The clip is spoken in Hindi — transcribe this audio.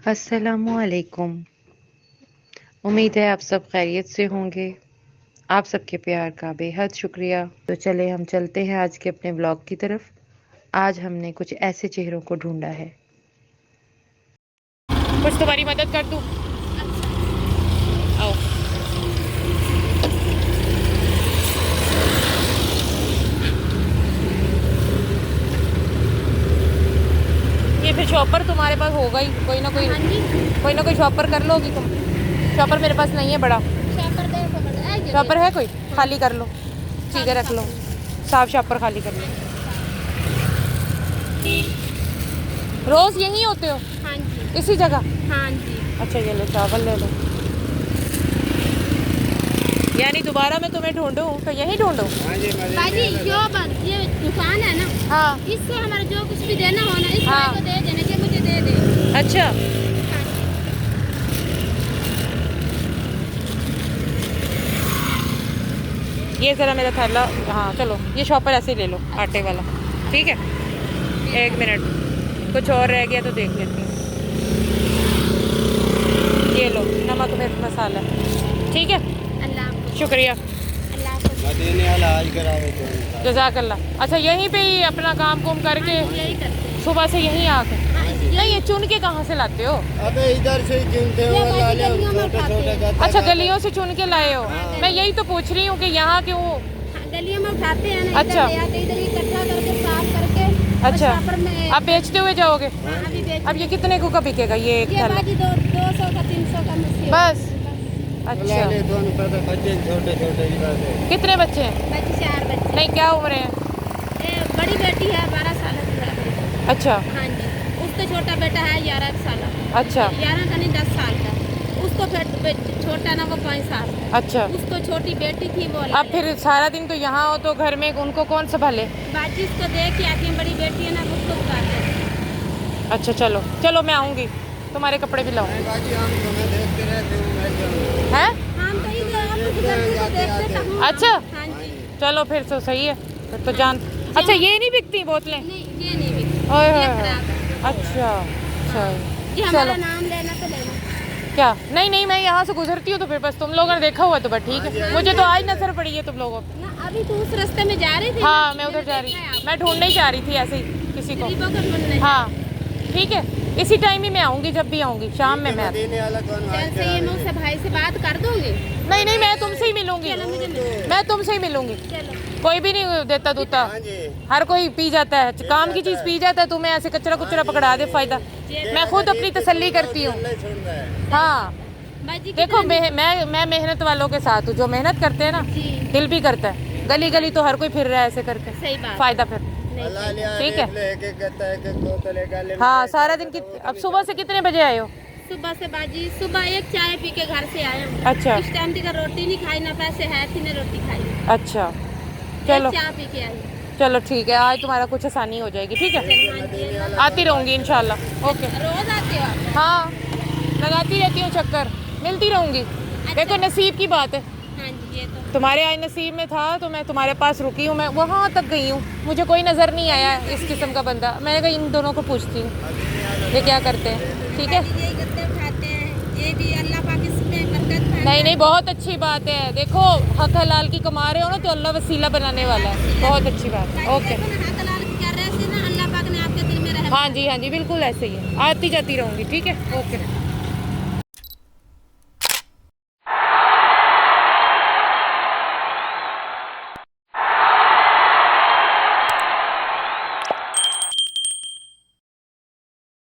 अस्सलामुअलैकुम। उम्मीद है आप सब खैरियत से होंगे। आप सबके प्यार का बेहद शुक्रिया। तो चले हम चलते हैं आज के अपने व्लॉग की तरफ। आज हमने कुछ ऐसे चेहरों को ढूंढा है। कुछ तुम्हारी मदद कर दूं? आओ। ये फिर शॉपर तुम्हारे पास होगा ही, कोई ना कोई शॉपर कर लोगी तुम। शॉपर मेरे पास नहीं है बड़ा। शॉपर है कोई? खाली कर लो, ठीक है, रख लो। साफ शॉपर खाली कर लो। रोज यहीं होते हो? हाँ जी। इसी जगह? हाँ जी। अच्छा, ये लो, चावल ले लो। यानी दोबारा मैं तुम्हें ढूंढूं तो यहीं ढूंढूं? बाजी ये दुकान है ना, हाँ। इससे हमारा जो कुछ भी देना हो ना, इस हाँ। भाई को दे देना कि मुझे दे दे। अच्छा, ये ज़रा मेरा थैला। हाँ चलो, ये शॉपर ऐसे ही ले लो, आटे वाला। ठीक है, एक मिनट, कुछ और रह गया तो देख लेती हूँ। ये लो, नमक मिर्च मसाला। ठीक है, अल्लाह आपको, शुक्रिया, अल्लाह आपको जज़ाकल्ला। अच्छा, यहीं पे ही अपना काम कुम करके यही करते हैं। सुबह से यहीं आके? हाँ जी। नहीं, ये चुन के कहाँ से लाते हो? अबे इधर से ही चुनते हो, बाजी गलियों में उठाते हैं। अच्छा, गलियों से चुन के लाए हो? मैं यही तो पूछ रही हूँ कि यहाँ क्यों? हाँ, गलियों में उठाते हैं ना, अच्छा। इधर ले आते, इधर इकट्ठा करके साफ करके और अच्छा, शॉपर में। आप बेचते हुए जाओगे? हाँ, अभी बेच। अब ये कितने को का बिकेगा ये एक ये थैला? बाजी 200 का 300 का मछली। बस? अच्छा, बच्चे छोटे छोटे कितने बच्चे हैं? बाजी 4 बच्चे। नहीं, क्या उम्र है? ये बड़ी बेटी है 12 साल की। अच्छा हाँ जी। उसका छोटा बेटा है 11 साल का। अच्छा 11 का नहीं, 10 साल का। उसको छोटा ना, वो 5 साल का। अच्छा। उसको छोटी बेटी थी वो। अब फिर सारा दिन तो यहाँ हो तो घर में उनको कौन संभाले? बाजी उसको देख के आती है, बड़ी बेटी है ना, उसको उतारते हैं। अच्छा, चलो चलो, मैं आऊँगी, तुम्हारे कपड़े भी लाऊँ। बाजी हम तुम्हें देखते रहते हैं, मैं जाऊँ। हैं? हम तो इधर आपको गली से देखते तो हूँ। अच्छा। हाँ जी। चलो फिर तो सही है, फिर तो जान। अच्छा, ये नहीं बिकती बोतलें? नहीं, ये नहीं बिकती। ओए ये होए होए। खराब है। अच्छा अच्छा, जी, हमारा चलो। नाम लेना तो लेना। क्या? नहीं नहीं, मैं यहाँ से गुजरती हूँ तो फिर बस तुम लोगों ने देखा हुआ तो बस ठीक है। मुझे तो आज नजर पड़ी है तुम लोगों को। ना, अभी तो उस रास्ते में जा रही थी। हाँ, मैं उधर जा रही, मैं ढूंढने ही जा रही थी ऐसे ही किसी को। गरीबों को ढूंढने। हाँ ठीक है, इसी टाइम ही मैं आऊँगी, जब भी आऊँगी शाम में मैं। देने वाला कौन भाई? चल से ये मैं उससे भाई से बात कर दूंगी। नहीं नहीं, मैं तुमसे ही मिलूंगी, चलो मुझे मिलो। मैं तुमसे ही मिलूंगी। चलो। कोई भी नहीं देता दूता, हाँ जी। हर कोई पी जाता है, काम की चीज़ पी जाता है। तुम्हें ऐसे कचरा कुचरा पकड़ा दे फायदा। मैं खुद अपनी तसल्ली करती हूँ। नहीं सुन रहा है। हाँ बाजी देखो, मैं मेहनत वालों के साथ हूँ, जो मेहनत करते हैं ना, जी। दिल भी करता है। गली गली तो हर कोई फिर रहा है ऐसे करके, सही बात। फायदा फिर। अल्लाह लिया ठीक है। एक कहता है कि बोतल एक गाले में। हाँ, सारा दिन की। अब सुबह से कितने बजे आए हो? सुबह से बाजी, सुबह एक चाय पी के घर से आए हूँ। अच्छा इस टाइम तक रोटी नहीं खाई, ना पैसे है थी, ना रोटी खाई। अच्छा, चलो एक चाय पी के आई। चलो ठीक है, आज तुम्हारा कुछ आसानी हो जाएगी। ठीक है, हाँ जी। आती रहूँगी इंशाल्लाह। ओके। रोज आते हो आप? हाँ, लगाती रहती हूँ चक्कर, मिलती रहूँगी। देखो, नसीब की बात है, हाँ जी, ये तो। तुम्हारे आज नसीब में था तो मैं तुम्हारे पास रुकी हूँ। मैं वहाँ तक गई हूँ, मुझे कोई नज़र नहीं आया इस किस्म का बंदा। मैंने कहा इन दोनों को पूछती हूँ ये क्या करते हैं। ठीक है, बाजी, यही गत्ते उठाते हैं, ये भी अल्लाह पाक इसमें बरकत है। नहीं नहीं, बहुत अच्छी बात है। देखो, हक हलाल की कमा रहे हो ना तो अल्लाह वसीला बनाने वाला है। बहुत अच्छी बात है। ओके। देखो ना, हाथ हलाल कर रहे थे ना, अल्लाह पाक ने आपके दिल में रह। हाँ जी हाँ जी, बिल्कुल ऐसे ही है, आती जाती रहूँगी। ठीक है, ओके।